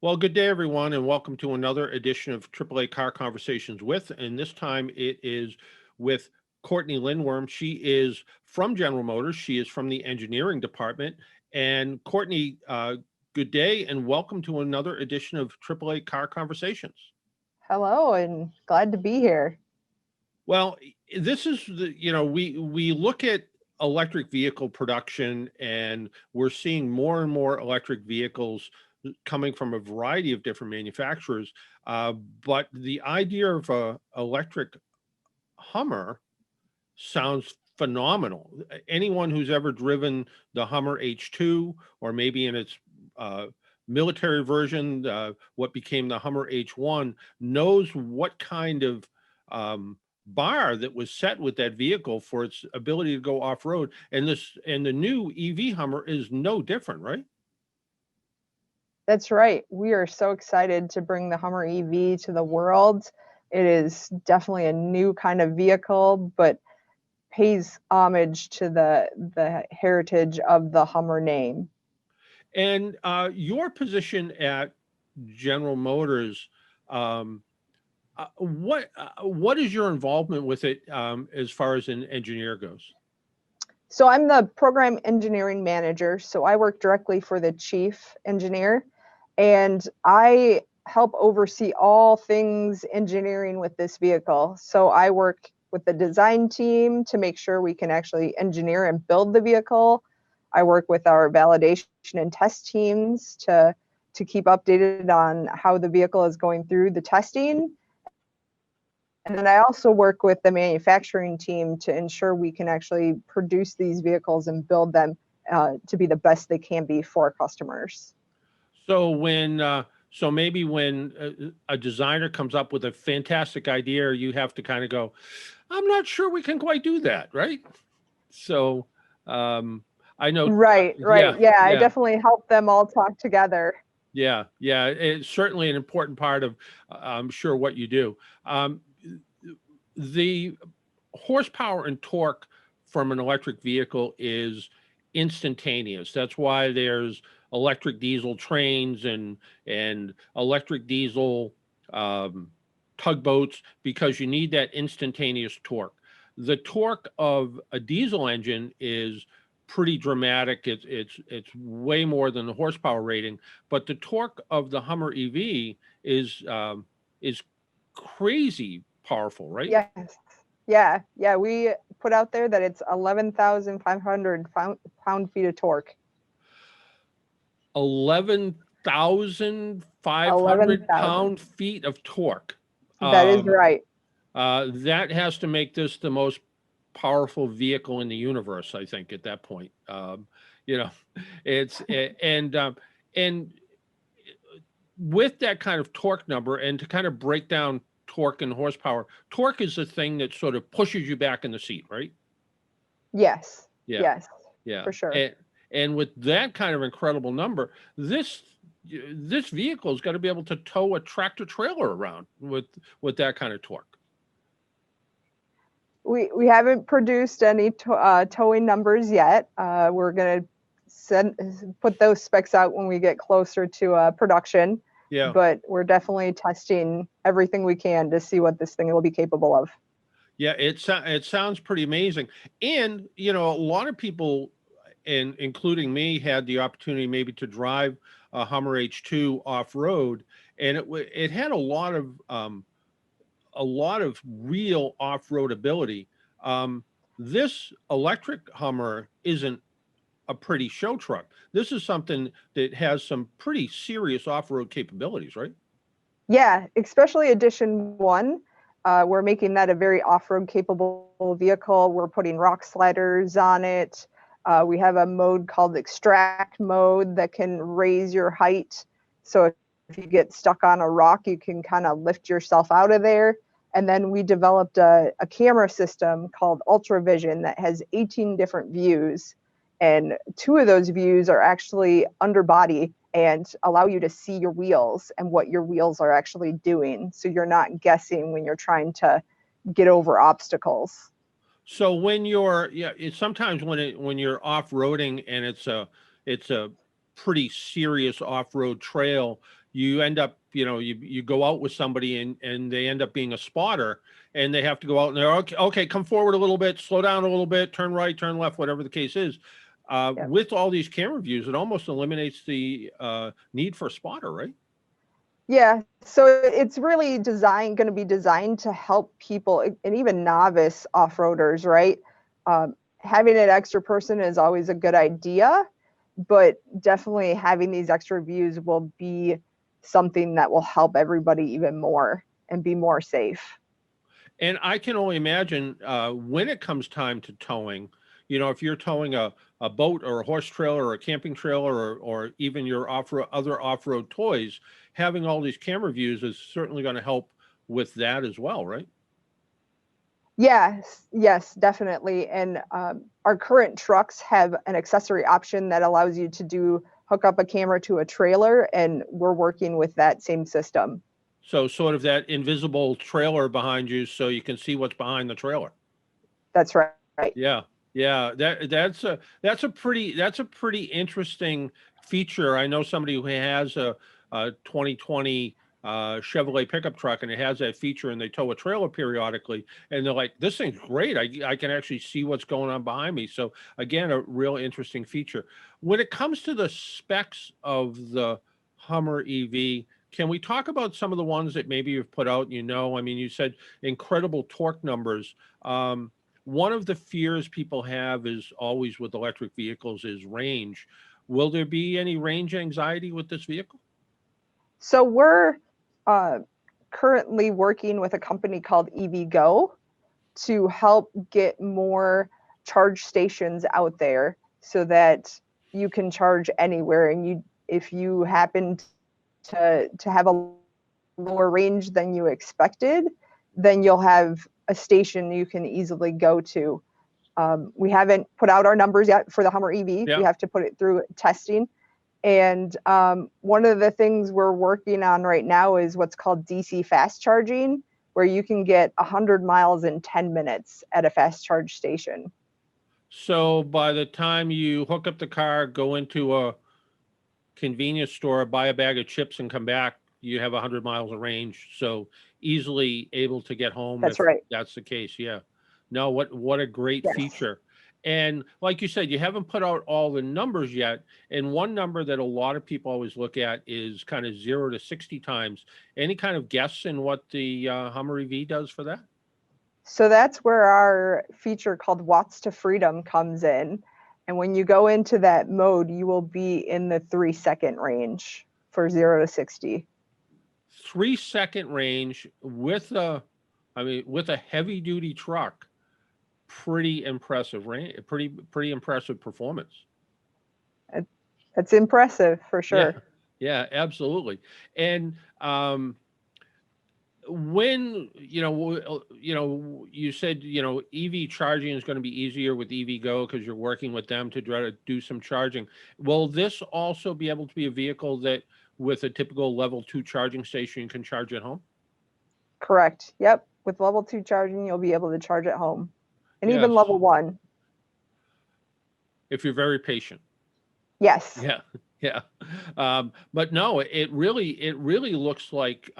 Well, good day, everyone, and welcome to another edition of AAA Car Conversations with. And this time it is with Courtney Lindwurm. She is from General Motors. She is from the engineering department. And Courtney, good day, and welcome to another edition of AAA Car Conversations. Hello, and glad to be here. Well, this is we look at electric vehicle production, and we're seeing more and more electric vehicles coming from a variety of different manufacturers. Uh, but the idea of a electric Hummer sounds phenomenal. Anyone who's ever driven the Hummer H2, or maybe in its uh, military version, what became the Hummer H1, knows what kind of um, bar that was set with that vehicle for its ability to go off road. And the new EV Hummer is no different, right? That's right. We are so excited to bring the Hummer EV to the world. It is definitely a new kind of vehicle, but pays homage to the heritage of the Hummer name. And your position at General Motors, um, what is your involvement with it as far as an engineer goes? So I'm the program engineering manager. So I work directly for the chief engineer, and I help oversee all things engineering with this vehicle. So I work with the design team to make sure we can actually engineer and build the vehicle. I work with our validation and test teams to keep updated on how the vehicle is going through the testing. And then I also work with the manufacturing team to ensure we can actually produce these vehicles and build them to be the best they can be for customers. So maybe when a designer comes up with a fantastic idea, you have to kind of go, I'm not sure we can quite do that, right? So um, I know, Right, right. yeah, Yeah, I yeah, definitely help them all talk together. yeah. It's certainly an important part of, I'm sure, what you do. The horsepower and torque from an electric vehicle is instantaneous. That's why there's electric diesel trains and electric diesel um, tugboats, because you need that instantaneous torque. The torque of a diesel engine is pretty dramatic. It's way more than the horsepower rating, but the torque of the Hummer EV is crazy powerful, right? Yes. Yeah. We put out there that it's 11,500 pound feet of torque. 11,500 11,000. pound feet of torque. That is Um, right. that has to make this the most powerful vehicle in the universe, I think, at that point. You know, it's and with that kind of torque number, and to kind of break down torque and horsepower, torque is the thing that sort of pushes you back in the seat, right? Yes. Yeah. Yes, Yeah, for sure. and with that kind of incredible number, this vehicle's got to be able to tow a tractor trailer around with that kind of torque. We haven't produced any towing numbers yet. We're going to put those specs out when we get closer to production, Yeah, but we're definitely testing everything we can to see what this thing will be capable of. yeah, it sounds pretty amazing, and a lot of people, and including me, had the opportunity maybe to drive a Hummer H2 off road, and it had a lot of real off road ability. This electric Hummer isn't a pretty show truck. This is something that has some pretty serious off-road capabilities, right? Yeah, especially Edition 1. We're making that a very off-road capable vehicle. We're putting rock sliders on it. We have a mode called extract mode that can raise your height. So if you get stuck on a rock, you can kind of lift yourself out of there. And then we developed a camera system called Ultra Vision that has 18 different views. And two of those views are actually underbody and allow you to see your wheels and what your wheels are actually doing. So you're not guessing when you're trying to get over obstacles. So sometimes when you're off-roading and it's a pretty serious off-road trail, you end up, you go out with somebody and they end up being a spotter, and they have to go out and they're okay, come forward a little bit, slow down a little bit, turn right, turn left, whatever the case is. Yep. With all these camera views, it almost eliminates the need for a spotter, right? Yeah, so it's really going to be designed to help people and even novice off-roaders, right? Having an extra person is always a good idea, but definitely having these extra views will be something that will help everybody even more and be more safe. And I can only imagine when it comes time to towing, if you're towing a boat or a horse trailer or a camping trailer or even your other off-road toys, having all these camera views is certainly going to help with that as well, right? Yes, definitely. And our current trucks have an accessory option that allows you to hook up a camera to a trailer, and we're working with that same system. So sort of that invisible trailer behind you so you can see what's behind the trailer. That's right. Yeah. Yeah, that's a pretty interesting feature. I know somebody who has a 2020 Chevrolet pickup truck, and it has that feature, and they tow a trailer periodically, and they're like, this thing's great. I can actually see what's going on behind me. So again, a real interesting feature. When it comes to the specs of the Hummer EV, can we talk about some of the ones that maybe you've put out? I mean, you said incredible torque numbers. One of the fears people have is always with electric vehicles is range. Will there be any range anxiety with this vehicle? So we're uh, currently working with a company called EVgo to help get more charge stations out there so that you can charge anywhere. And if you happen to have a lower range than you expected, then you'll have a station you can easily go to. We haven't put out our numbers yet for the Hummer EV. Yeah. We have to put it through testing. And one of the things we're working on right now is what's called DC fast charging, where you can get 100 miles in 10 minutes at a fast charge station. So by the time you hook up the car, go into a convenience store, buy a bag of chips and come back, you have 100 miles of range. So easily able to get home That's if right. that's the case. Yeah. No, what a great Yes. feature. And like you said, you haven't put out all the numbers yet. And one number that a lot of people always look at is kind of 0 to 60 times. Any kind of guess in what the Hummer EV does for that? So that's where our feature called Watts to Freedom comes in. And when you go into that mode, you will be in the 3-second range for 0 to 60. 3-second range with with a heavy duty truck. Pretty impressive range, pretty impressive performance. That's impressive for Yeah, sure. yeah, absolutely. And when you said EV charging is going to be easier with EVgo because you're working with them to try to do some charging. Will this also be able to be a vehicle that with a typical level 2 charging station you can charge at home? Correct. Yep. With level 2 charging, you'll be able to charge at home. And even Yes, level 1. if you're very patient. Yes. Yeah, yeah. But no, it really looks like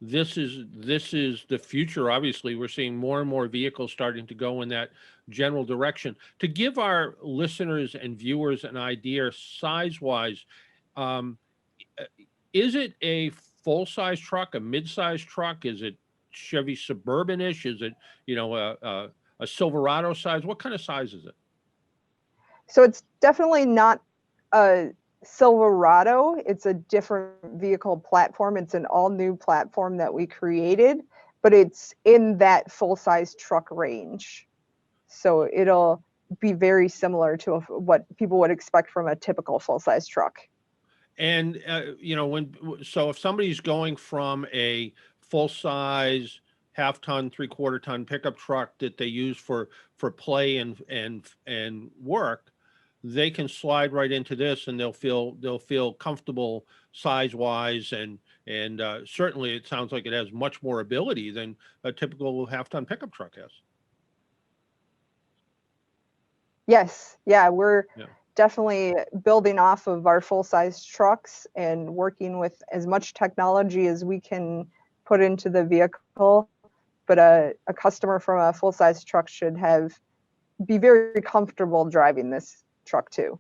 this is the future. Obviously, we're seeing more and more vehicles starting to go in that general direction. To give our listeners and viewers an idea, size-wise, um, is it a full-size truck, a mid-size truck? Is it Chevy Suburban-ish? Is it a Silverado size? What kind of size is it? So it's definitely not a Silverado. It's a different vehicle platform. It's an all new platform that we created, but it's in that full size truck range. So it'll be very similar to what people would expect from a typical full size truck. And if somebody's going from a full size half ton, 3/4 ton pickup truck that they use for play and work, they can slide right into this and they'll feel comfortable size wise, and certainly it sounds like it has much more ability than a typical half ton pickup truck has. Yes. Yeah. We're Yeah. definitely building off of our full-size trucks and working with as much technology as we can put into the vehicle. But a customer from a full-size truck should be very comfortable driving this truck too.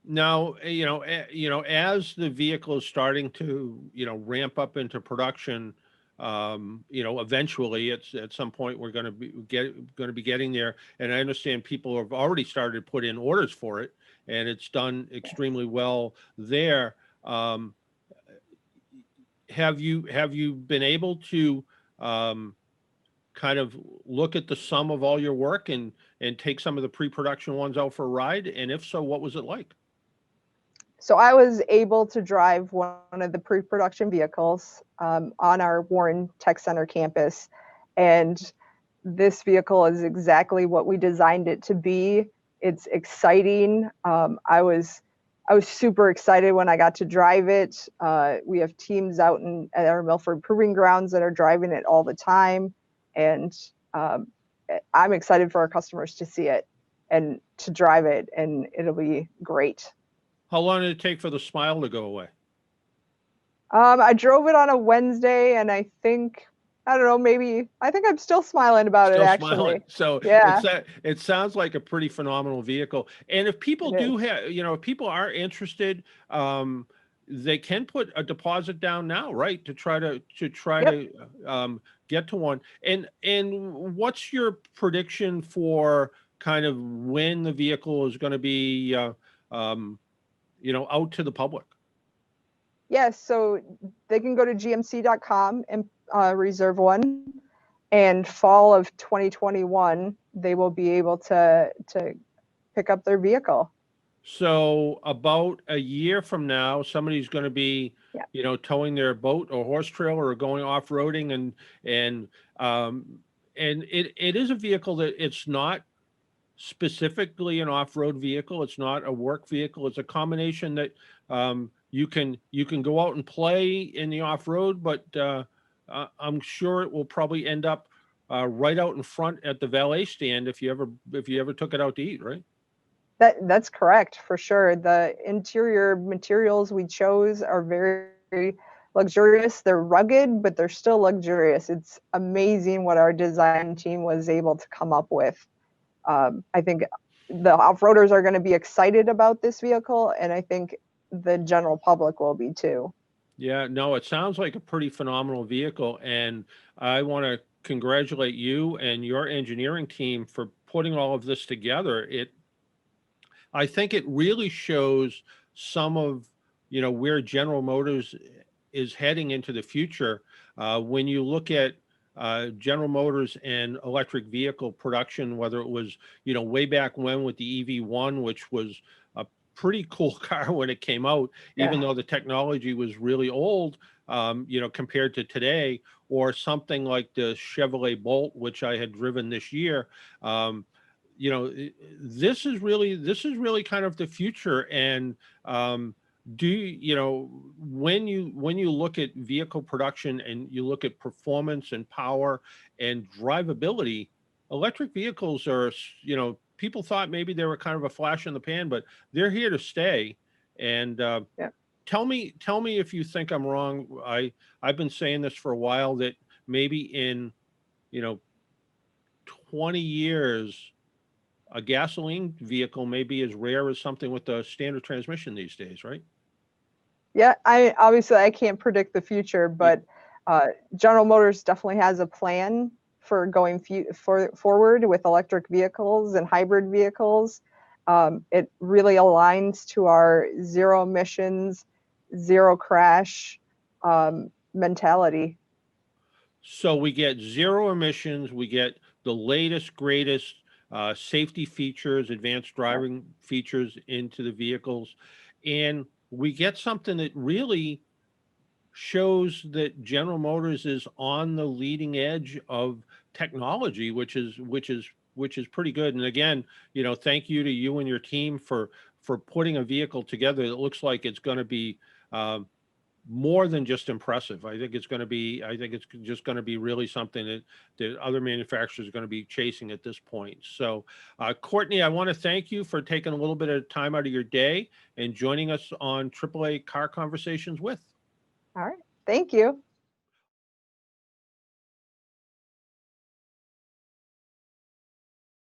Now, as the vehicle is starting to, ramp up into production, eventually it's at some point we're going to be getting there. And I understand people have already started to put in orders for it, and it's done extremely well there. Have you been able to kind of look at the sum of all your work and take some of the pre-production ones out for a ride? And if so, what was it like? So I was able to drive one of the pre-production vehicles on our Warren Tech Center campus, and this vehicle is exactly what we designed it to be. It's exciting. I was super excited when I got to drive it. We have teams out at our Milford Proving Grounds that are driving it all the time, and I'm excited for our customers to see it and to drive it, and it'll be great. How long did it take for the smile to go away? I drove it on a Wednesday, and I think I'm still smiling about it, actually. Smiling. So yeah, it sounds like a pretty phenomenal vehicle. And if people do have, if people are interested, they can put a deposit down now, right? To try to get to one. And what's your prediction for kind of when the vehicle is going to be, out to the public? Yes, so they can go to gmc.com and reserve one, and fall of 2021 they will be able to pick up their vehicle. So about a year from now, somebody's going to be, towing their boat or horse trailer or going off-roading, and it is a vehicle that it's not specifically an off-road vehicle. It's not a work vehicle. It's a combination that you can go out and play in the off-road, but I'm sure it will probably end up right out in front at the valet stand if you ever took it out to eat, right? That's correct, for sure. The interior materials we chose are very, very luxurious. They're rugged, but they're still luxurious. It's amazing what our design team was able to come up with. I think the off-roaders are going to be excited about this vehicle, and I think the general public will be too. Yeah, no, it sounds like a pretty phenomenal vehicle, and I want to congratulate you and your engineering team for putting all of this together. I think it really shows some of, where General Motors is heading into the future. When you look at General Motors and electric vehicle production, whether it was, way back when with the EV1, which was a pretty cool car when it came out, even though the technology was really old, compared to today, or something like the Chevrolet Bolt, which I had driven this year. This is really kind of the future. And when you look at vehicle production and you look at performance and power and drivability, electric vehicles are, people thought maybe they were kind of a flash in the pan, but they're here to stay. And tell me if you think I'm wrong. I've been saying this for a while, that maybe in 20 years a gasoline vehicle may be as rare as something with a standard transmission these days, right? Yeah, I can't predict the future, but General Motors definitely has a plan for going forward with electric vehicles and hybrid vehicles. It really aligns to our zero emissions, zero crash mentality. So we get zero emissions, we get the latest, greatest safety features, advanced driving features into the vehicles, and we get something that really shows that General Motors is on the leading edge of technology, which is pretty good. And again, thank you to you and your team for putting a vehicle together that looks like it's going to be more than just impressive. I think it's going to be, I think it's just going to be really something that other manufacturers are going to be chasing at this point. So, Courtney, I want to thank you for taking a little bit of time out of your day and joining us on AAA Car Conversations with. All right. Thank you.